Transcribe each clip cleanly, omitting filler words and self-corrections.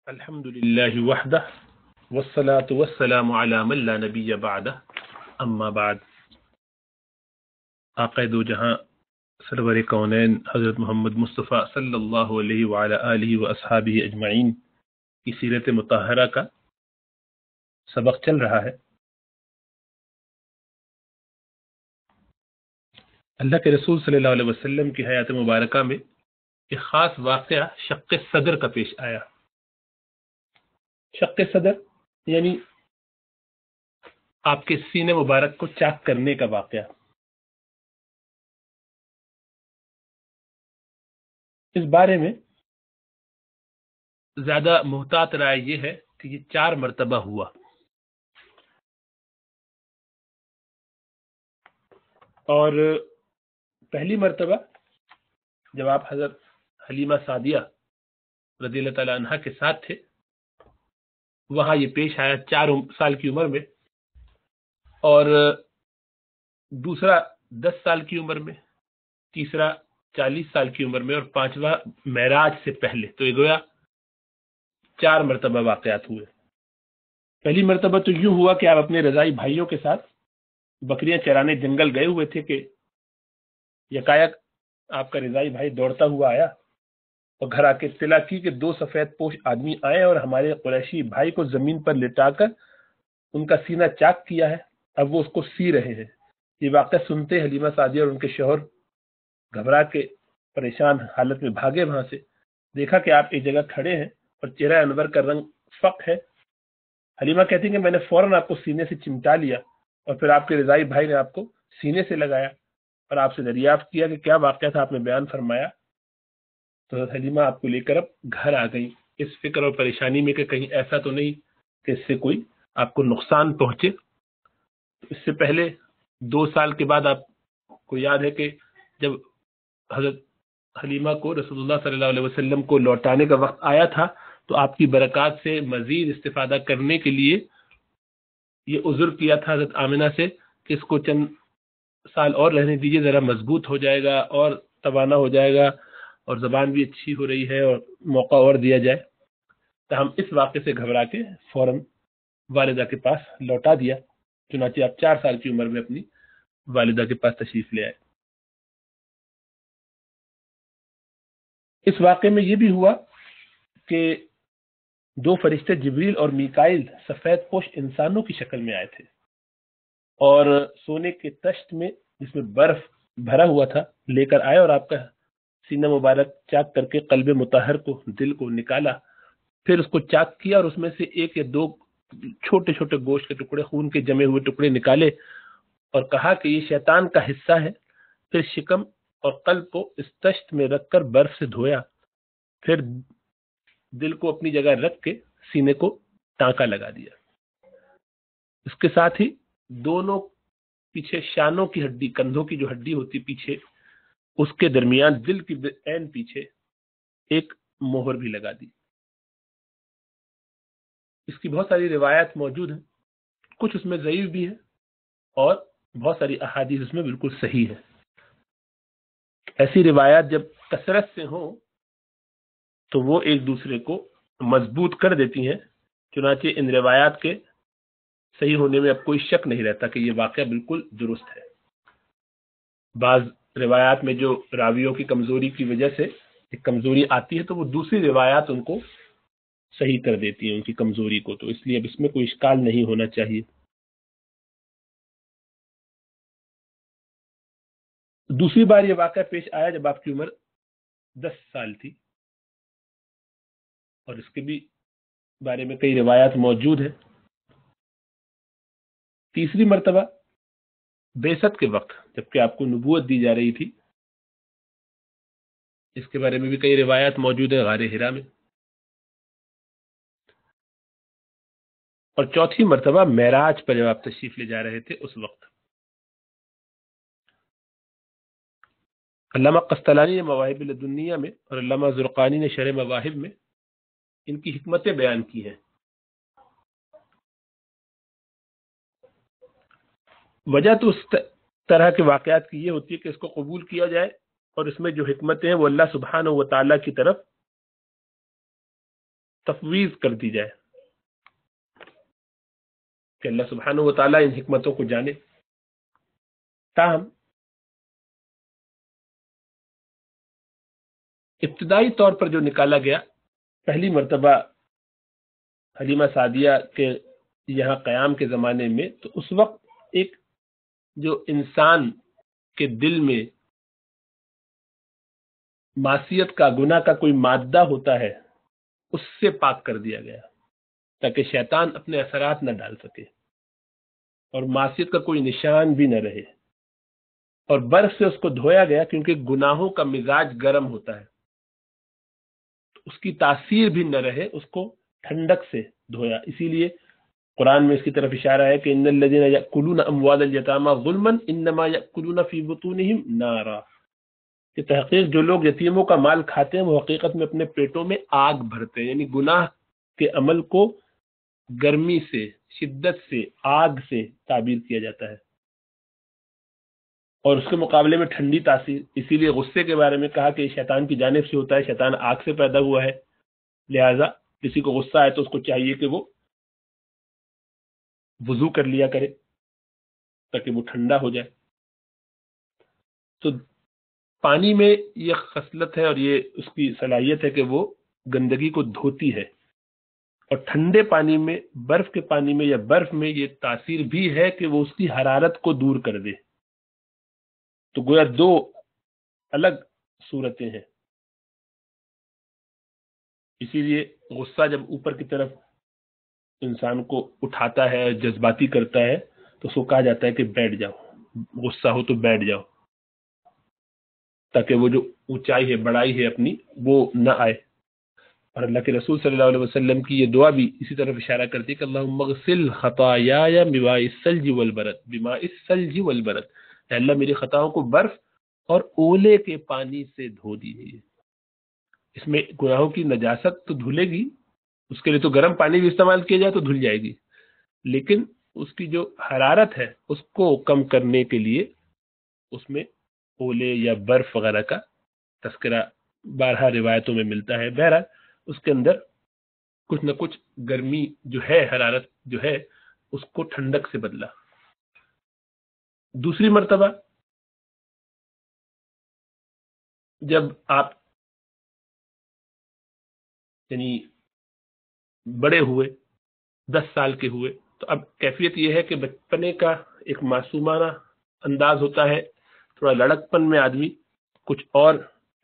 الحمد للہ وحدہ والصلاة والسلام علی من لا نبی بعدہ اما بعد۔ آقا دو جہاں سرور کونین حضرت محمد مصطفیٰ صلی اللہ علیہ وعلی آلہ واصحابہ اجمعین کی سیرت مطہرہ کا سبق چل رہا ہے۔ اللہ کے رسول صلی اللہ علیہ وسلم کی حیات مبارکہ میں ایک خاص واقعہ شق صدر کا پیش آیا۔ شق صدر یعنی آپ کے سینے مبارک کو چاک کرنے کا واقعہ۔ اس بارے میں زیادہ محتاط رائے یہ ہے کہ یہ 4 مرتبہ ہوا، اور پہلی مرتبہ جب آپ حضرت حلیمہ سعدیہ رضی اللہ تعالی عنہ کے ساتھ تھے، وہاں یہ پیش آیا 4 سال کی عمر میں، اور دوسرا 10 سال کی عمر میں، تیسرا 40 سال کی عمر میں، اور 5واں معراج سے پہلے۔ تو یہ گویا 4 مرتبہ واقعات ہوئے۔ پہلی مرتبہ تو یوں ہوا کہ آپ اپنے رضائی بھائیوں کے ساتھ بکریاں چرانے جنگل گئے ہوئے تھے کہ یکایک آپ کا رضائی بھائی دوڑتا ہوا آیا اور گھر آ کے اطلاع کی کہ 2 سفید پوش آدمی آئے اور ہمارے قریشی بھائی کو زمین پر لٹا کر ان کا سینہ چاک کیا ہے، اب وہ اس کو سی رہے ہیں۔ یہ واقعہ سنتے حلیمہ سعدیہ اور ان کے شوہر گھبرا کے پریشان حالت میں بھاگے وہاں سے۔ دیکھا کہ آپ ایک جگہ کھڑے ہیں اور چہرہ انور کا رنگ فق ہے۔ حلیمہ کہتی ہیں کہ میں نے فوراً آپ کو سینے سے چمٹا لیا اور پھر آپ کے رضائی بھائی نے آپ کو سینے سے لگایا اور آپ سے دریافت کیا کہ کیا واقعہ تھا، آپ نے بیان فرمایا۔ تو حلیمہ آپ کو لے کر اب گھر آ گئی، اس فکر اور پریشانی میں کہ کہیں ایسا تو نہیں کہ اس سے کوئی آپ کو نقصان پہنچے۔ اس سے پہلے 2 سال کے بعد آپ کو یاد ہے کہ جب حضرت حلیمہ کو رسول اللہ صلی اللہ علیہ وسلم کو لوٹانے کا وقت آیا تھا تو آپ کی برکات سے مزید استفادہ کرنے کے لیے یہ عذر کیا تھا حضرت آمنہ سے کہ اس کو چند سال اور رہنے دیجیے، ذرا مضبوط ہو جائے گا اور توانا ہو جائے گا اور زبان بھی اچھی ہو رہی ہے اور موقع اور دیا جائے۔ تو ہم اس واقعے سے گھبرا کے فوراً والدہ کے پاس لوٹا دیا، چنانچہ آپ 4 سال کی عمر میں اپنی والدہ کے پاس تشریف لے آئے۔ اس واقعے میں یہ بھی ہوا کہ 2 فرشتے جبریل اور میکائیل سفید پوش انسانوں کی شکل میں آئے تھے اور سونے کے تشت میں جس میں برف بھرا ہوا تھا لے کر آئے اور آپ کا سینہ مبارک چاک کر کے قلب مطہر کو، دل کو نکالا، پھر اس کو چاک کیا اور اس میں سے 1 یا 2 چھوٹے چھوٹے گوشت کے ٹکڑے، خون کے جمے ہوئے ٹکڑے نکالے اور کہا کہ یہ شیطان کا حصہ ہے۔ پھر شکم اور قلب کو اس تشت میں رکھ کر برف سے دھویا، پھر دل کو اپنی جگہ رکھ کے سینے کو ٹانکا لگا دیا۔ اس کے ساتھ ہی دونوں پیچھے شانوں کی ہڈی، کندھوں کی جو ہڈی ہوتی پیچھے، اس کے درمیان دل کی عین پیچھے ایک مہر بھی لگا دی۔ اس کی بہت ساری روایات موجود ہیں، کچھ اس میں ضعیف بھی ہے اور بہت ساری احادیث اس میں بالکل صحیح ہے۔ ایسی روایات جب کثرت سے ہوں تو وہ ایک دوسرے کو مضبوط کر دیتی ہیں، چنانچہ ان روایات کے صحیح ہونے میں اب کوئی شک نہیں رہتا کہ یہ واقعہ بالکل درست ہے۔ بعض روایات میں جو راویوں کی کمزوری کی وجہ سے ایک کمزوری آتی ہے تو وہ دوسری روایات ان کو صحیح کر دیتی ہیں ان کی کمزوری کو، تو اس لیے اب اس میں کوئی اشکال نہیں ہونا چاہیے۔ دوسری بار یہ واقعہ پیش آیا جب آپ کی عمر 10 سال تھی، اور اس کے بھی بارے میں کئی روایات موجود ہیں۔ تیسری مرتبہ بعثت کے وقت جبکہ آپ کو نبوت دی جا رہی تھی، اس کے بارے میں بھی کئی روایات موجود ہیں غار حرا میں۔ اور چوتھی مرتبہ معراج پر جب آپ تشریف لے جا رہے تھے اس وقت۔ علامہ قسطلانی نے مواہب لدنیہ میں اور علامہ زرقانی نے شرح مواہب میں ان کی حکمتیں بیان کی ہیں۔ وجہ تو اس طرح کے واقعات کی یہ ہوتی ہے کہ اس کو قبول کیا جائے اور اس میں جو حکمتیں ہیں وہ اللہ سبحانہ و تعالیٰ کی طرف تفویض کر دی جائے کہ اللہ سبحانہ و تعالیٰ ان حکمتوں کو جانے. تاہم ابتدائی طور پر جو نکالا گیا پہلی مرتبہ حلیمہ سعدیہ کے یہاں قیام کے زمانے میں، تو اس وقت ایک جو انسان کے دل میں معصیت کا، گناہ کا کوئی مادہ ہوتا ہے، اس سے پاک کر دیا گیا تاکہ شیطان اپنے اثرات نہ ڈال سکے اور معصیت کا کوئی نشان بھی نہ رہے. اور برف سے اس کو دھویا گیا کیونکہ گناہوں کا مزاج گرم ہوتا ہے، اس کی تاثیر بھی نہ رہے، اس کو ٹھنڈک سے دھویا. اسی لیے قرآن میں اس کی طرف اشارہ ہے کہ ان الذین یأکلون اموال الیتامی ظلما انما یأکلون فی بطونہم نارا، کہ تحقیق جو لوگ یتیموں کا مال کھاتے ہیں وہ حقیقت میں اپنے پیٹوں میں آگ بھرتے ہیں. یعنی گناہ کے عمل کو گرمی سے، شدت سے، آگ سے تعبیر کیا جاتا ہے، اور اس کے مقابلے میں ٹھنڈی تاثیر. اسی لیے غصے کے بارے میں کہا کہ یہ شیطان کی جانب سے ہوتا ہے، شیطان آگ سے پیدا ہوا ہے، لہذا کسی کو غصہ آئے تو اس کو چاہیے کہ وہ وضو کر لیا کرے تاکہ وہ ٹھنڈا ہو جائے. تو پانی میں یہ خصلت ہے اور یہ اس کی صلاحیت ہے کہ وہ گندگی کو دھوتی ہے، اور ٹھنڈے پانی میں، برف کے پانی میں یا برف میں یہ تاثیر بھی ہے کہ وہ اس کی حرارت کو دور کر دے. تو گویا دو الگ صورتیں ہیں. اسی لیے غصہ جب اوپر کی طرف انسان کو اٹھاتا ہے، جذباتی کرتا ہے، تو اس کو کہا جاتا ہے کہ بیٹھ جاؤ، غصہ ہو تو بیٹھ جاؤ، تاکہ وہ جو اونچائی ہے، بڑائی ہے اپنی، وہ نہ آئے. اور اللہ کے رسول صلی اللہ علیہ وسلم کی یہ دعا بھی اسی طرف اشارہ کرتی ہے کہ اللہم اغسل خطایای بماء الثلج والبرد، بماء الثلج والبرد، اے اللہ میری خطاؤں کو برف اور اولے کے پانی سے دھو دیجیے. اس میں گناہوں کی نجاست تو دھلے گی، اس کے لیے تو گرم پانی بھی استعمال کیا جائے تو دھل جائے گی، لیکن اس کی جو حرارت ہے اس کو کم کرنے کے لیے اس میں اولے یا برف وغیرہ کا تذکرہ بارہا روایتوں میں ملتا ہے. بہرحال اس کے اندر کچھ نہ کچھ گرمی جو ہے، حرارت جو ہے، اس کو ٹھنڈک سے بدلا. دوسری مرتبہ جب آپ یعنی بڑے ہوئے، 10 سال کے ہوئے، تو اب کیفیت یہ ہے کہ بچپنے کا ایک معصومانہ انداز ہوتا ہے، تھوڑا لڑکپن میں آدمی کچھ اور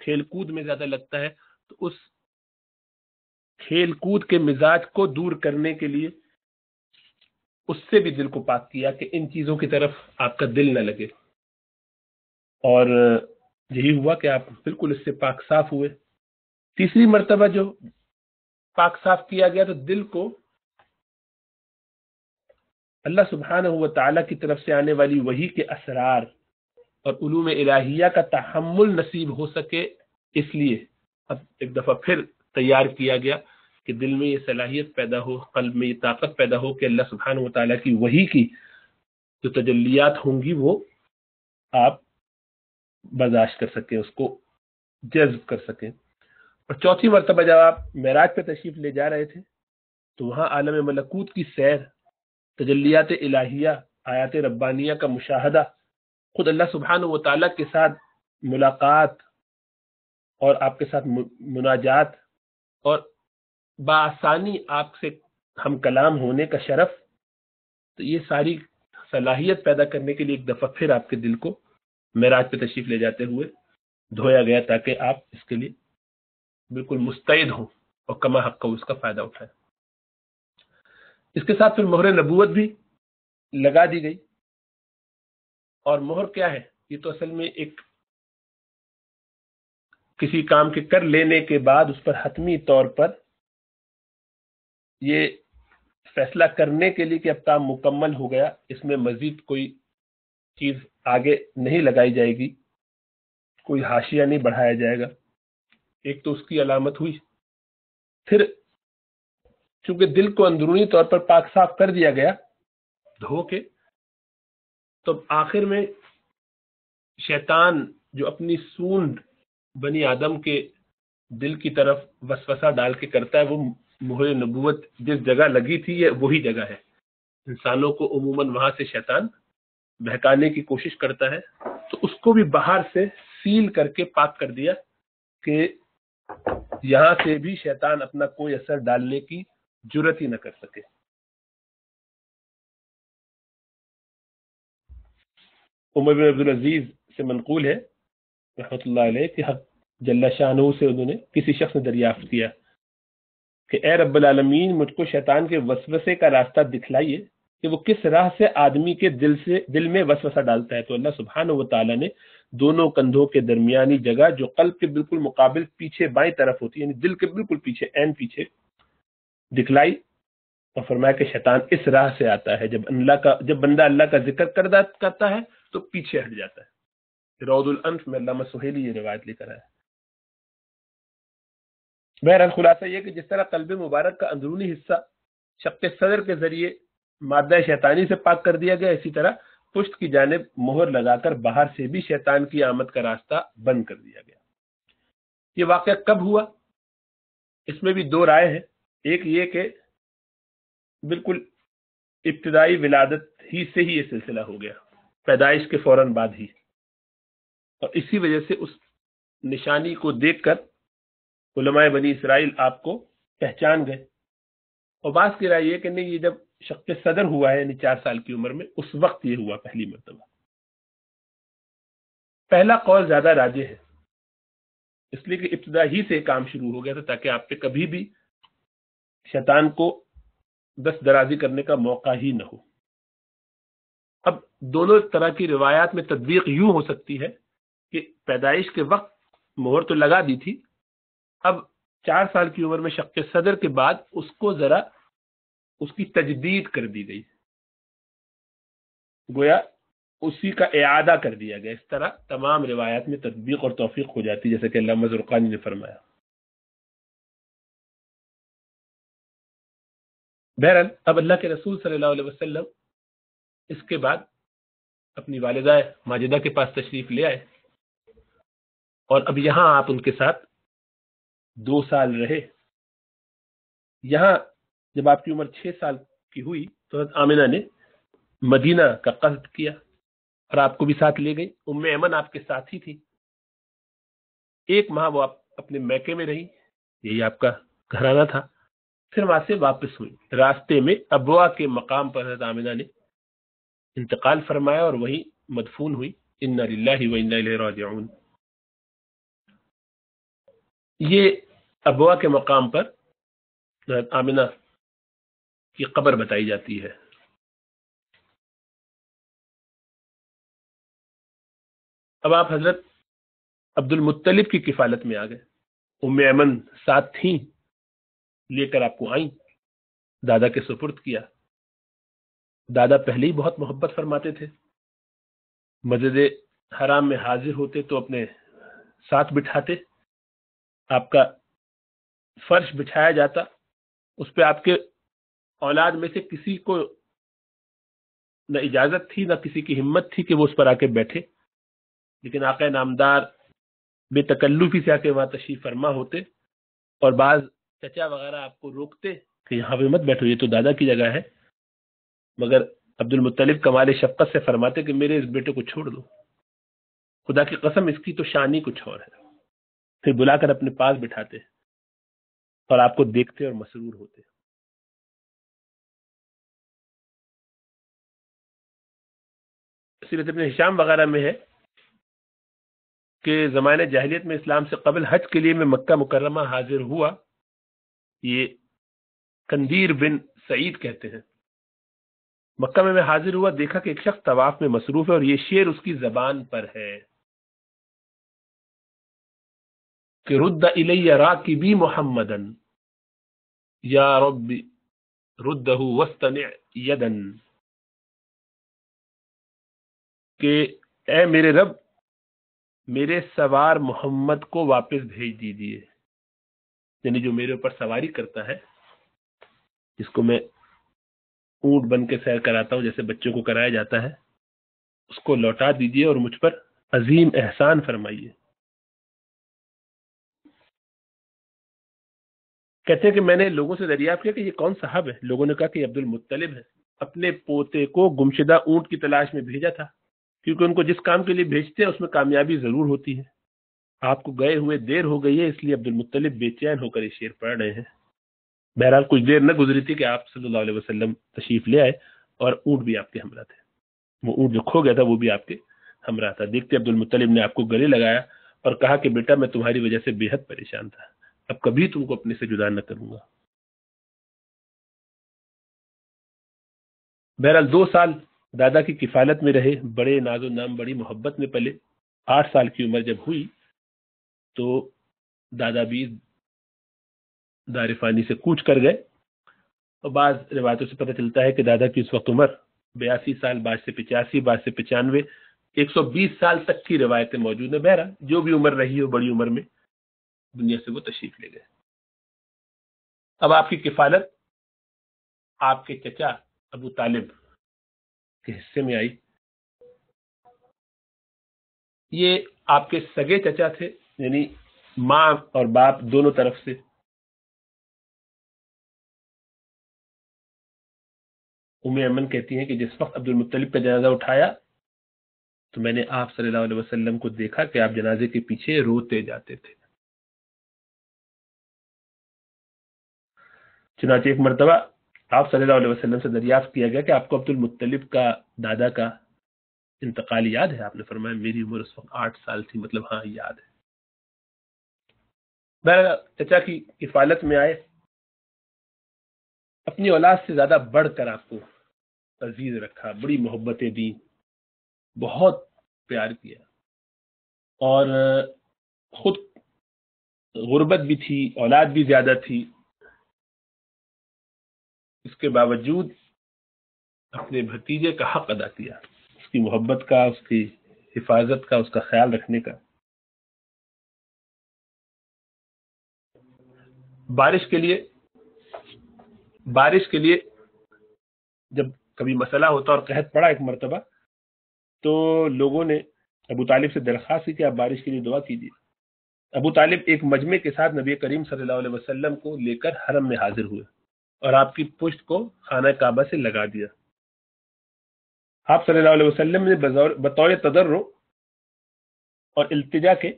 کھیل کود میں زیادہ لگتا ہے، تو اس کھیل کود کے مزاج کو دور کرنے کے لیے اس سے بھی دل کو پاک کیا کہ ان چیزوں کی طرف آپ کا دل نہ لگے، اور یہی ہوا کہ آپ بالکل اس سے پاک صاف ہوئے. تیسری مرتبہ جو پاک صاف کیا گیا تو دل کو اللہ سبحانہ و تعالیٰ کی طرف سے آنے والی وحی کے اسرار اور علوم الہیہ کا تحمل نصیب ہو سکے، اس لیے اب ایک دفعہ پھر تیار کیا گیا کہ دل میں یہ صلاحیت پیدا ہو، قلب میں یہ طاقت پیدا ہو کہ اللہ سبحانہ و تعالیٰ کی وحی کی جو تجلیات ہوں گی وہ آپ برداشت کر سکیں، اس کو جذب کر سکیں. اور چوتھی مرتبہ جب آپ معراج پہ تشریف لے جا رہے تھے تو وہاں عالم ملکوت کی سیر، تجلیات الہیہ، آیات ربانیہ کا مشاہدہ، خود اللہ سبحانہ و تعالیٰ کے ساتھ ملاقات اور آپ کے ساتھ مناجات اور بآسانی آپ سے ہم کلام ہونے کا شرف، تو یہ ساری صلاحیت پیدا کرنے کے لیے ایک دفعہ پھر آپ کے دل کو معراج پہ تشریف لے جاتے ہوئے دھویا گیا تاکہ آپ اس کے لیے بالکل مستعد ہوں اور کما حق اس کا فائدہ اٹھائیں. اس کے ساتھ پھر مہر نبوت بھی لگا دی گئی. اور مہر کیا ہے؟ یہ تو اصل میں ایک کسی کام کے کر لینے کے بعد اس پر حتمی طور پر یہ فیصلہ کرنے کے لیے کہ اب کام مکمل ہو گیا، اس میں مزید کوئی چیز آگے نہیں لگائی جائے گی، کوئی حاشیہ نہیں بڑھایا جائے گا. ایک تو اس کی علامت ہوئی. پھر چونکہ دل کو اندرونی طور پر پاک صاف کر دیا گیا دھو کے، تو آخر میں شیطان جو اپنی سونڈ بنی آدم کے دل کی طرف وسوسہ ڈال کے کرتا ہے، وہ مہر نبوت جس جگہ لگی تھی یہ وہی جگہ ہے. انسانوں کو عموماً وہاں سے شیطان بہکانے کی کوشش کرتا ہے، تو اس کو بھی باہر سے سیل کر کے پاک کر دیا کہ یہاں سے بھی شیطان اپنا کوئی اثر ڈالنے کی جرت ہی نہ کر سکے. عمر بن عبدالعزیز سے منقول ہے رحمۃ اللہ علیہ کہ حق جل شانہ سے انہوں نے کسی شخص نے دریافت کیا کہ اے رب العالمین، مجھ کو شیطان کے وسوسے کا راستہ دکھلائیے کہ وہ کس راہ سے آدمی کے دل میں وسوسہ ڈالتا ہے. تو اللہ سبحانہ و تعالیٰ نے دونوں کندھوں کے درمیانی جگہ جو قلب کے بالکل مقابل پیچھے بائیں طرف ہوتی ہے، یعنی دل کے بالکل پیچھے، عین پیچھے، دکھلائی اور فرمایا کہ شیطان اس راہ سے آتا ہے. جب بندہ اللہ کا ذکر کرتا ہے تو پیچھے ہٹ جاتا ہے. روض الانف میں علامہ سہیلی یہ روایت لے کر آیا. بہرحال خلاصہ یہ کہ جس طرح قلب مبارک کا اندرونی حصہ شق صدر کے ذریعے مادہ شیطانی سے پاک کر دیا گیا، اسی طرح پشت کی جانب مہر لگا کر باہر سے بھی شیطان کی آمد کا راستہ بند کر دیا گیا. یہ واقعہ کب ہوا؟ اس میں بھی دو رائے ہیں. ایک یہ کہ بالکل ابتدائی ولادت ہی سے ہی یہ سلسلہ ہو گیا، پیدائش کے فوراً بعد ہی، اور اسی وجہ سے اس نشانی کو دیکھ کر علماء بنی اسرائیل آپ کو پہچان گئے. اور بعض کی رائے یہ کہ نہیں، یہ جب شق صدر ہوا ہے یعنی 4 سال کی عمر میں، اس وقت یہ ہوا پہلی مرتبہ. پہلا قول زیادہ راجح ہے، اس لیے کہ ابتدا ہی سے کام شروع ہو گیا تھا تاکہ آپ پہ کبھی بھی شیطان کو دست درازی کرنے کا موقع ہی نہ ہو. اب دونوں طرح کی روایات میں تطبیق یوں ہو سکتی ہے کہ پیدائش کے وقت مہر تو لگا دی تھی، اب 4 سال کی عمر میں شق صدر کے بعد اس کو ذرا اس کی تجدید کر دی گئی، گویا اسی کا اعادہ کر دیا گیا. اس طرح تمام روایات میں تطبیق اور توفیق ہو جاتی، جیسے کہ علامہ زرقانی نے فرمایا. بہرحال اب اللہ کے رسول صلی اللہ علیہ وسلم اس کے بعد اپنی والدہ ماجدہ کے پاس تشریف لے آئے، اور اب یہاں آپ ان کے ساتھ 2 سال رہے. یہاں جب آپ کی عمر 6 سال کی ہوئی تو حضرت آمنہ نے مدینہ کا قصد کیا اور آپ کو بھی ساتھ لے گئی. ام ایمن آپ کے ساتھ ہی تھی. 1 ماہ وہ آپ اپنے میکے میں رہی، یہی آپ کا گھرانہ تھا. پھر وہاں سے واپس ہوئی. راستے میں ابوا کے مقام پر حضرت آمنہ نے انتقال فرمایا اور وہیں مدفون ہوئی. انا للہ و انا الیہ راجعون. یہ ابوا کے مقام پر حضرت آمنہ کی قبر بتائی جاتی ہے. اب آپ حضرت عبد المطلب کی کفالت میں آ گئے. ام ایمن ساتھ تھیں، لے کر آپ کو آئیں، دادا کے سپرد کیا. دادا پہلے ہی بہت محبت فرماتے تھے، مسجد حرام میں حاضر ہوتے تو اپنے ساتھ بٹھاتے، آپ کا فرش بچھایا جاتا، اس پہ آپ کے اولاد میں سے کسی کو نہ اجازت تھی نہ کسی کی ہمت تھی کہ وہ اس پر آ کے بیٹھے، لیکن آقا نامدار بے تکلفی سے آ کے وہاں تشریف فرما ہوتے، اور بعض چچا وغیرہ آپ کو روکتے کہ یہاں پہ مت بیٹھو، یہ تو دادا کی جگہ ہے. مگر عبد المطلب کمال شفقت سے فرماتے کہ میرے اس بیٹے کو چھوڑ دو، خدا کی قسم اس کی تو شان ہی کچھ اور ہے. پھر بلا کر اپنے پاس بٹھاتے اور آپ کو دیکھتے اور مسرور ہوتے. سیرت ابن ہشام وغیرہ میں ہے کہ زمانے جاہلیت میں اسلام سے قبل حج کے لیے میں مکہ مکرمہ حاضر ہوا. یہ کندیر بن سعید کہتے ہیں. مکہ میں حاضر ہوا، دیکھا کہ ایک شخص طواف میں مصروف ہے اور یہ شعر اس کی زبان پر ہے کہ رد الی راکبی محمدا یا رب ردہ واصطنع یدا، کہ اے میرے رب میرے سوار محمد کو واپس بھیج دیجیے. یعنی جو میرے اوپر سواری کرتا ہے، جس کو میں اونٹ بن کے سیر کراتا ہوں جیسے بچوں کو کرایا جاتا ہے، اس کو لوٹا دیجیے اور مجھ پر عظیم احسان فرمائیے. کہتے ہیں کہ میں نے لوگوں سے دریافت کیا کہ یہ کون صاحب ہے. لوگوں نے کہا کہ یہ عبد المطلب ہے. اپنے پوتے کو گمشدہ اونٹ کی تلاش میں بھیجا تھا، کیونکہ ان کو جس کام کے لیے بھیجتے ہیں اس میں کامیابی ضرور ہوتی ہے. آپ کو گئے ہوئے دیر ہو گئی ہے، اس لیے عبد المطلب بے چین ہو کر یہ شعر پڑھ رہے ہیں. بہرحال کچھ دیر نہ گزری تھی کہ آپ صلی اللہ علیہ وسلم تشریف لے آئے اور اونٹ بھی آپ کے ہمراہ تھے. وہ اونٹ جو کھو گیا تھا وہ بھی آپ کے ہمراہ تھا. دیکھتے عبد المطلب نے آپ کو گلے لگایا اور کہا کہ بیٹا میں تمہاری وجہ سے بے حد پریشان تھا، اب کبھی تم کو اپنے سے جدا نہ کروں گا. بہرحال 2 سال دادا کی کفالت میں رہے، بڑے ناز و نام، بڑی محبت میں پلے. 8 سال کی عمر جب ہوئی تو دادا بھی دار فانی سے کوچ کر گئے. اور بعض روایتوں سے پتہ چلتا ہے کہ دادا کی اس وقت عمر 82 سال، بعض سے 85، بعض سے 95، 120 سال تک کی روایتیں موجود ہیں. بہرحال جو بھی عمر رہی ہو، بڑی عمر میں دنیا سے وہ تشریف لے گئے. اب آپ کی کفالت آپ کے چچا ابو طالب کے حصے میں آئی. یہ آپ کے سگے چچا تھے، یعنی ماں اور باپ دونوں طرف سے. ام ایمن کہتی ہیں کہ جس وقت عبد المطلب کا جنازہ اٹھایا تو میں نے آپ صلی اللہ علیہ وسلم کو دیکھا کہ آپ جنازے کے پیچھے روتے جاتے تھے. چنانچہ ایک مرتبہ آپ صلی اللہ علیہ وسلم سے دریافت کیا گیا کہ آپ کو عبد المطلب کا دادا کا انتقال یاد ہے؟ آپ نے فرمایا میری عمر اس وقت 8 سال تھی. مطلب ہاں یاد ہے. بہرحال چچا کی کفالت میں آئے، اپنی اولاد سے زیادہ بڑھ کر آپ کو عزیز رکھا، بڑی محبتیں دی، بہت پیار کیا. اور خود غربت بھی تھی، اولاد بھی زیادہ تھی، اس کے باوجود اپنے بھتیجے کا حق ادا کیا، اس کی محبت کا، اس کی حفاظت کا، اس کا خیال رکھنے کا. بارش کے لیے جب کبھی مسئلہ ہوتا اور قحط پڑا ایک مرتبہ، تو لوگوں نے ابو طالب سے درخواست کی کہ آپ بارش کے لیے دعا کیجیے. ابو طالب ایک مجمع کے ساتھ نبی کریم صلی اللہ علیہ وسلم کو لے کر حرم میں حاضر ہوئے اور آپ کی پشت کو خانہ کعبہ سے لگا دیا. آپ صلی اللہ علیہ وسلم نے بطور تضرع اور التجا کے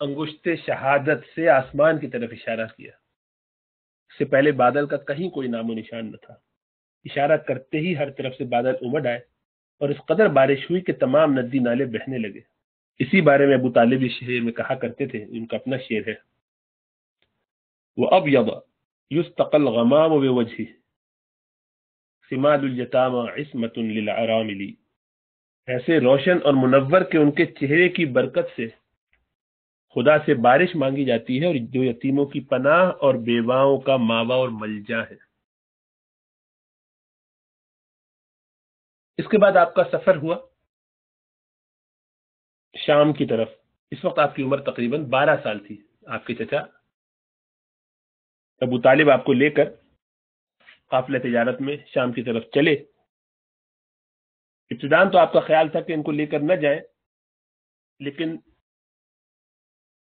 انگشت شہادت سے آسمان کی طرف اشارہ کیا. اس سے پہلے بادل کا کہیں کوئی نام و نشان نہ تھا. اشارہ کرتے ہی ہر طرف سے بادل امڑ آئے اور اس قدر بارش ہوئی کہ تمام ندی نالے بہنے لگے. اسی بارے میں ابو طالب اس شعر میں کہا کرتے تھے، ان کا اپنا شعر ہے، وَأَبْيَضَ يُسْتَقَى الْغَمَامُ بِوَجْهِهِ سِمَادُ الْيَتَامَى عِصْمَةٌ لِلْأَرَامِلِ. ایسے روشن اور منور کہ ان کے چہرے کی برکت سے خدا سے بارش مانگی جاتی ہے، اور جو یتیموں کی پناہ اور بیواؤں کا ماوا اور ملجا ہے. اس کے بعد آپ کا سفر ہوا شام کی طرف. اس وقت آپ کی عمر تقریباً 12 سال تھی. آپ کے چچا ابو طالب آپ کو لے کر قافلہ تجارت میں شام کی طرف چلے. ابتداً تو آپ کا خیال تھا کہ ان کو لے کر نہ جائیں، لیکن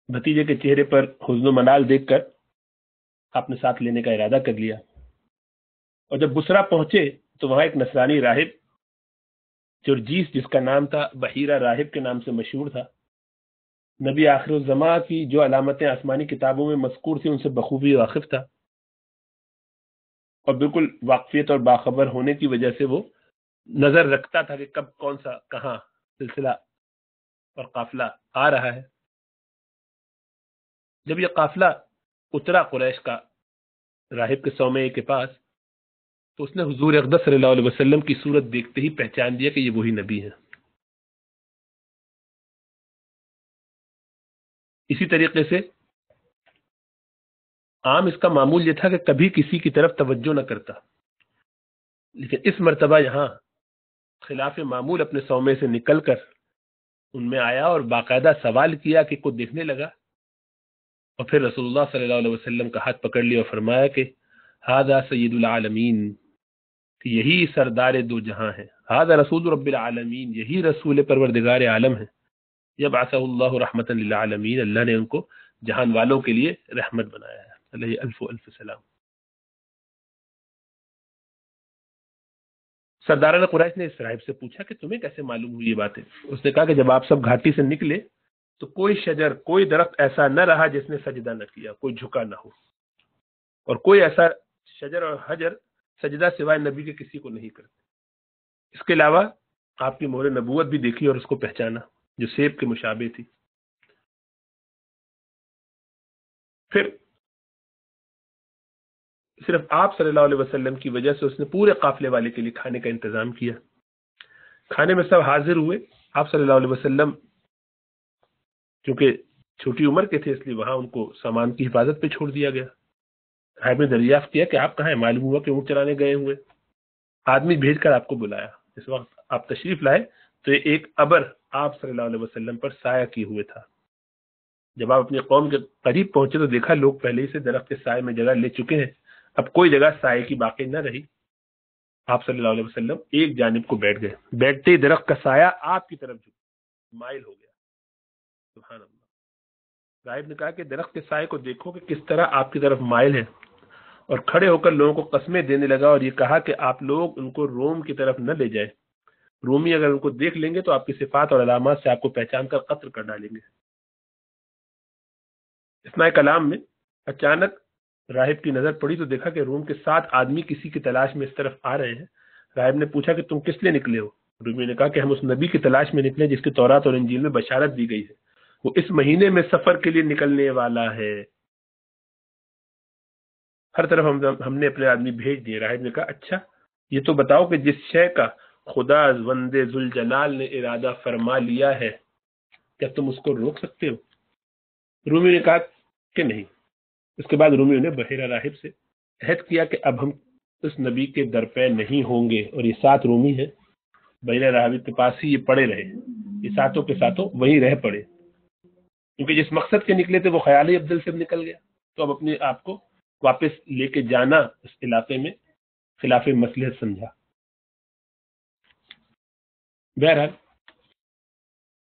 بھتیجے کے چہرے پر حزن و ملال دیکھ کر آپ نے ساتھ لینے کا ارادہ کر لیا. اور جب بسرا پہنچے تو وہاں ایک نصرانی راہب جرجیس، جس کا نام تھا بحیرہ راہب کے نام سے مشہور تھا، نبی آخر الزماں کی جو علامتیں آسمانی کتابوں میں مذکور تھیں ان سے بخوبی واقف تھا، اور بالکل واقفیت اور باخبر ہونے کی وجہ سے وہ نظر رکھتا تھا کہ کب کون سا کہاں سلسلہ اور قافلہ آ رہا ہے. جب یہ قافلہ اترا قریش کا راہب کے صومعے کے پاس، تو اس نے حضور اقدس صلی اللہ علیہ وسلم کی صورت دیکھتے ہی پہچان دیا کہ یہ وہی نبی ہیں. اسی طریقے سے عام اس کا معمول یہ تھا کہ کبھی کسی کی طرف توجہ نہ کرتا، لیکن اس مرتبہ یہاں خلاف معمول اپنے صومعے سے نکل کر ان میں آیا اور باقاعدہ سوال کیا کہ کو دیکھنے لگا، اور پھر رسول اللہ صلی اللہ علیہ وسلم کا ہاتھ پکڑ لیا اور فرمایا کہ ھذا سید العالمین، کہ یہی سردار دو جہاں ہے. ھذا رسول رب العالمین، یہی رسول پروردگار عالم ہے. یبعثہ اللہ رحمتا للعالمین، اللہ نے ان کو جہان والوں کے لیے رحمت بنایا ہے. علیہ الف الف سلام۔ سرداران قریش نے اس راہب سے پوچھا کہ تمہیں کیسے معلوم ہوئی یہ باتیں؟ اس نے کہا کہ جب آپ سب گھاٹی سے نکلے تو کوئی شجر، کوئی درخت ایسا نہ رہا جس نے سجدہ نہ کیا، کوئی جھکا نہ ہو، اور کوئی ایسا شجر اور حجر سجدہ سوائے نبی کے کسی کو نہیں کرتے۔ اس کے علاوہ آپ کی مہر نبوت بھی دیکھی اور اس کو پہچانا جو سیب کے مشابہ تھی۔ پھر صرف آپ صلی اللہ علیہ وسلم کی وجہ سے اس نے پورے قافلے والے کے لیے کھانے کا انتظام کیا۔ کھانے میں سب حاضر ہوئے۔ آپ صلی اللہ علیہ وسلم چونکہ چھوٹی عمر کے تھے اس لیے وہاں ان کو سامان کی حفاظت پہ چھوڑ دیا گیا۔ راہب نے دریافت کیا کہ آپ کہاں ہیں؟ معلوم ہوا کہ اونٹ چلانے گئے ہوئے۔ آدمی بھیج کر آپ کو بلایا۔ اس وقت آپ تشریف لائے تو ایک ابر آپ صلی اللہ علیہ وسلم پر سایہ کیے ہوئے تھا۔ جب آپ اپنی قوم کے قریب پہنچے تو دیکھا لوگ پہلے ہی سے درخت کے سائے میں جگہ لے چکے ہیں، اب کوئی جگہ سائے کی باقی نہ رہی۔ آپ صلی اللہ علیہ وسلم ایک جانب کو بیٹھ گئے۔ بیٹھتے ہی درخت کا سایہ آپ کی طرف مائل ہو گیا۔ سبحان اللہ۔ راہب نے کہا کہ درخت کے سائے کو دیکھو کہ کس طرح آپ کی طرف مائل ہے، اور کھڑے ہو کر لوگوں کو قسمیں دینے لگا اور یہ کہا کہ آپ لوگ ان کو روم کی طرف نہ لے جائیں، رومی اگر ان کو دیکھ لیں گے تو آپ کی صفات اور علامات سے آپ کو پہچان کر قتل کر ڈالیں گے۔ اثناء کلام میں اچانک راہب کی نظر پڑی تو دیکھا کہ روم کے 7 آدمی کسی کی تلاش میں اس طرف آ رہے ہیں۔ راہب نے پوچھا کہ تم کس لیے نکلے ہو؟ رومی نے کہا کہ ہم اس نبی کی تلاش میں نکلے جس کی تورات اور انجیل میں بشارت دی گئی ہے، وہ اس مہینے میں سفر کے لیے نکلنے والا ہے۔ ہر طرف ہم نے اپنے آدمی بھیج دیے۔ راہب نے کہا اچھا یہ تو بتاؤ کہ جس شے کا خدا وند ذوالجلال نے ارادہ فرما لیا ہے کیا تم اس کو روک سکتے ہو؟ رومی نے کہا کہ نہیں۔ اس کے بعد رومیوں نے بحیرہ راہب سے عہد کیا کہ اب ہم اس نبی کے در پہ نہیں ہوں گے، اور یہ 7 رومی ہیں بحیرہ راہب کے پاس ہی یہ پڑے رہے، یہ ساتوں کے ساتوں وہیں رہ پڑے، کیونکہ جس مقصد کے نکلے تھے وہ خیال ہی عبدل سے نکل گیا، تو اب اپنے آپ کو واپس لے کے جانا اس علاقے میں خلاف مصلحت سمجھا۔ بہرحال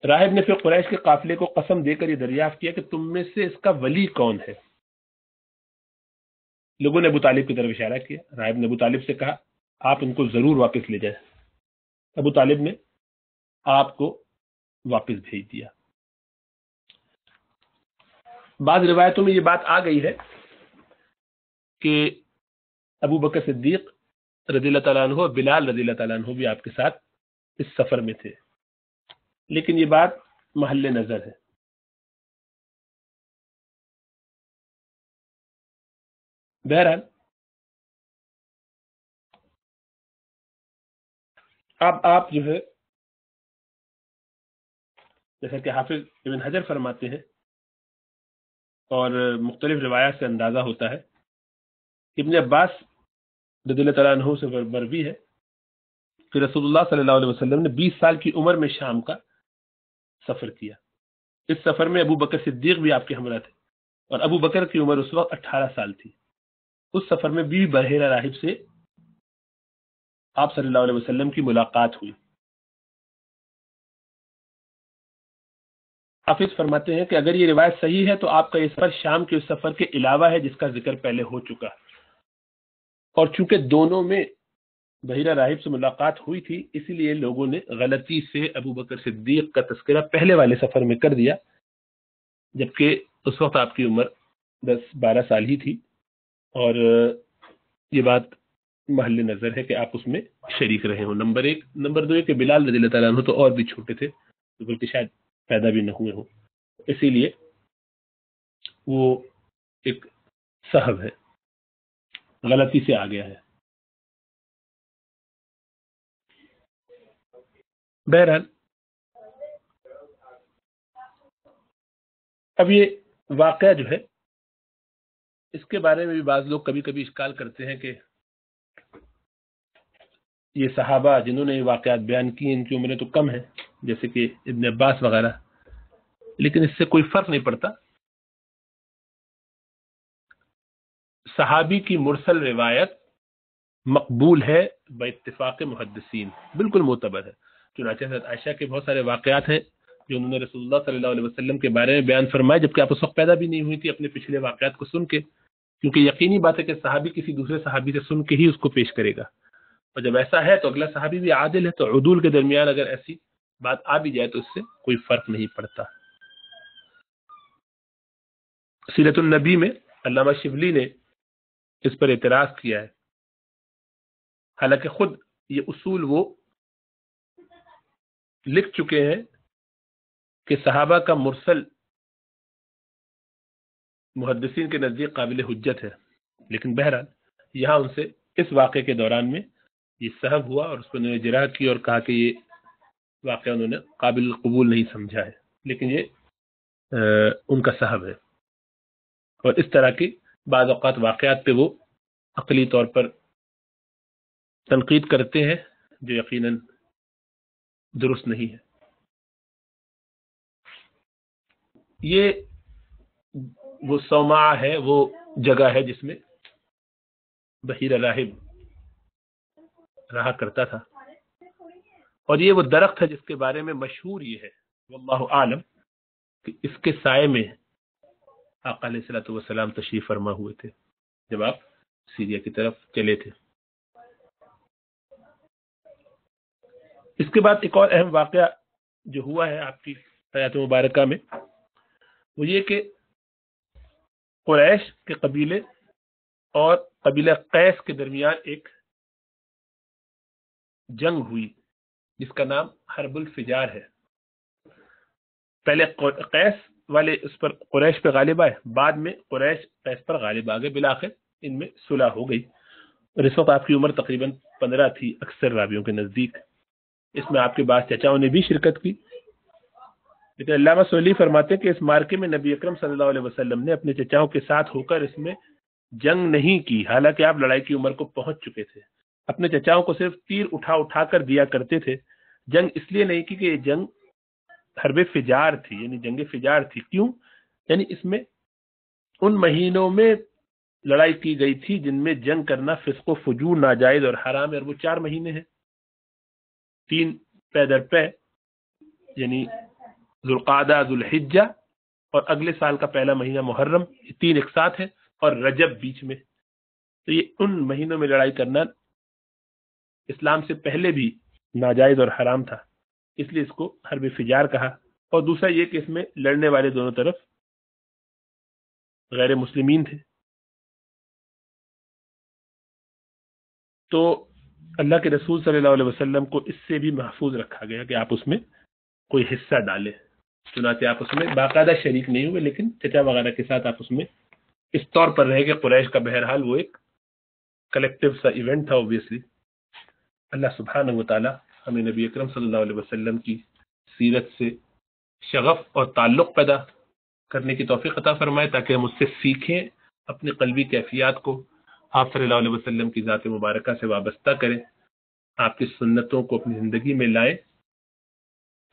راہب نے پھر قریش کے قافلے کو قسم دے کر یہ دریافت کیا کہ تم میں سے اس کا ولی کون ہے؟ لوگوں نے ابو طالب کی طرف اشارہ کیا۔ راہب نے ابو طالب سے کہا آپ ان کو ضرور واپس لے جائیں۔ ابو طالب نے آپ کو واپس بھیج دیا۔ بعض روایتوں میں یہ بات آ گئی ہے کہ ابو بکر صدیق رضی اللہ تعالیٰ عنہ اور بلال رضی اللہ تعالیٰ عنہ بھی آپ کے ساتھ اس سفر میں تھے، لیکن یہ بات محل نظر ہے۔ بہرحال اب آپ جو ہے جیسا کہ حافظ ابن حجر فرماتے ہیں اور مختلف روایات سے اندازہ ہوتا ہے، ابن عباس رضی اللہ تعالیٰ عنہ سے مروی ہے کہ رسول اللہ صلی اللہ علیہ وسلم نے 20 سال کی عمر میں شام کا سفر کیا۔ اس سفر میں ابو بکر صدیق بھی آپ کے ہمراہ تھے، اور ابو بکر کی عمر اس وقت 18 سال تھی۔ اس سفر میں بھی بحیرہ راہب سے آپ صلی اللہ علیہ وسلم کی ملاقات ہوئی۔ حافظ فرماتے ہیں کہ اگر یہ روایت صحیح ہے تو آپ کا یہ سفر شام کے اس سفر کے علاوہ ہے جس کا ذکر پہلے ہو چکا، اور چونکہ دونوں میں بحیرہ راہب سے ملاقات ہوئی تھی اسی لیے لوگوں نے غلطی سے ابو بکر صدیق کا تذکرہ پہلے والے سفر میں کر دیا، جبکہ اس وقت آپ کی عمر 10-12 سال ہی تھی، اور یہ بات محل نظر ہے کہ آپ اس میں شریک رہے ہوں۔ نمبر 1 نمبر 2 کہ بلال رضی اللہ تعالیٰ عنہ تو اور بھی چھوٹے تھے، بلکہ شاید پیدا بھی نہ ہوئے ہوں، اسی لیے وہ ایک سہو ہے، غلطی سے آ گیا ہے۔ بہرحال اب یہ واقعہ جو ہے اس کے بارے میں بھی بعض لوگ کبھی کبھی اشکال کرتے ہیں کہ یہ صحابہ جنہوں نے یہ واقعات بیان کی ان کی عمریں تو کم ہیں، جیسے کہ ابن عباس وغیرہ، لیکن اس سے کوئی فرق نہیں پڑتا۔ صحابی کی مرسل روایت مقبول ہے باتفاق محدثین، بالکل معتبر ہے۔ چنانچہ حضرت عائشہ کے بہت سارے واقعات ہیں جو انہوں نے رسول اللہ صلی اللہ علیہ وسلم کے بارے میں بیان فرمائے جبکہ آپ اس وقت پیدا بھی نہیں ہوئی تھی، اپنے پچھلے واقعات کو سن کے کیونکہ یقینی بات ہے کہ صحابی کسی دوسرے صحابی سے سن کے ہی اس کو پیش کرے گا، اور جب ایسا ہے تو اگلا صحابی بھی عادل ہے، تو عدول کے درمیان اگر ایسی بات آ بھی جائے تو اس سے کوئی فرق نہیں پڑتا۔ سیرت النبی میں علامہ شبلی نے اس پر اعتراض کیا ہے، حالانکہ خود یہ اصول وہ لکھ چکے ہیں کہ صحابہ کا مرسل محدثین کے نزدیک قابل حجت ہے، لیکن بہرحال یہاں ان سے اس واقعے کے دوران میں یہ سہو ہوا اور اس پر انہوں نے جرح کی اور کہا کہ یہ واقعہ انہوں نے قابل قبول نہیں سمجھا ہے، لیکن یہ ان کا سہو ہے۔ اور اس طرح کی بعض اوقات واقعات پہ وہ عقلی طور پر تنقید کرتے ہیں جو یقیناً درست نہیں ہے۔ یہ وہ صومعہ ہے، وہ جگہ ہے جس میں بحیرہ راہب رہا کرتا تھا، اور یہ وہ درخت ہے جس کے بارے میں مشہور یہ ہے واللہ عالم کہ اس کے سائے میں آقا علیہ الصلوۃ والسلام تشریف فرما ہوئے تھے جب آپ سیریا کی طرف چلے تھے۔ اس کے بعد ایک اور اہم واقعہ جو ہوا ہے آپ کی حیات مبارکہ میں، وہ یہ کہ قریش کے قبیلے اور قبیلہ قیس کے درمیان ایک جنگ ہوئی جس کا نام حرب الفجار ہے۔ پہلے قیس والے اس پر قریش پہ غالب آئے، بعد میں قریش قیس پر غالب آ گئے، بالآخر ان میں صلح ہو گئی، اور اس وقت آپ کی عمر تقریباً 15 تھی اکثر راویوں کے نزدیک۔ اس میں آپ کے بعض چچاؤں نے بھی شرکت کی، لیکن علامہ سہیلی فرماتے ہیں کہ اس مارکے میں نبی اکرم صلی اللہ علیہ وسلم نے اپنے چچاؤں کے ساتھ ہو کر اس میں جنگ نہیں کی، حالانکہ آپ لڑائی کی عمر کو پہنچ چکے تھے۔ اپنے چچاؤں کو صرف تیر اٹھا اٹھا کر دیا کرتے تھے، جنگ اس لیے نہیں کی کہ یہ جنگ حرب فجار تھی، یعنی جنگ فجار تھی۔ کیوں؟ یعنی اس میں ان مہینوں میں لڑائی کی گئی تھی جن میں جنگ کرنا فسق و فجور ناجائز اور حرام ہے، اور وہ 4 مہینے ہیں، 3 پے در پے، یعنی ذوالقعدہ، ذوالحجہ اور اگلے سال کا پہلا مہینہ محرم، یہ 3 ایک ساتھ ہیں، اور رجب بیچ میں۔ تو یہ ان مہینوں میں لڑائی کرنا اسلام سے پہلے بھی ناجائز اور حرام تھا، اس لیے اس کو حرب فجار کہا۔ اور دوسرا یہ کہ اس میں لڑنے والے دونوں طرف غیر مسلمین تھے، تو اللہ کے رسول صلی اللہ علیہ وسلم کو اس سے بھی محفوظ رکھا گیا کہ آپ اس میں کوئی حصہ ڈالیں، چنانچہ آپ اس میں باقاعدہ شریک نہیں ہوئے، لیکن چچا وغیرہ کے ساتھ آپ اس میں اس طور پر رہے کہ قریش کا بہرحال وہ ایک کلیکٹیو سا ایونٹ تھا۔ اوبیسلی اللہ سبحانہ و تعالی ہمیں نبی اکرم صلی اللہ علیہ وسلم کی سیرت سے شغف اور تعلق پیدا کرنے کی توفیق عطا فرمائے، تاکہ ہم اس سے سیکھیں، اپنی قلبی کیفیات کو آپ صلی اللہ علیہ وسلم کی ذات مبارکہ سے وابستہ کریں، آپ کی سنتوں کو اپنی زندگی میں لائیں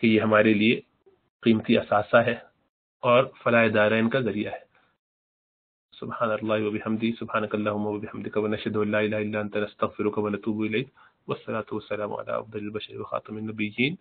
کہ یہ ہمارے لیے قیمتی اثاثہ ہے اور فلاح دارین کا ذریعہ ہے۔ سبحان اللہ و بحمدہ، سبحانک اللہم و بحمدک، ونشہد ان لا الہ الا انت، نستغفرک ونتوب الیک، والصلاۃ والسلام علی افضل البشر وخاتم النبیین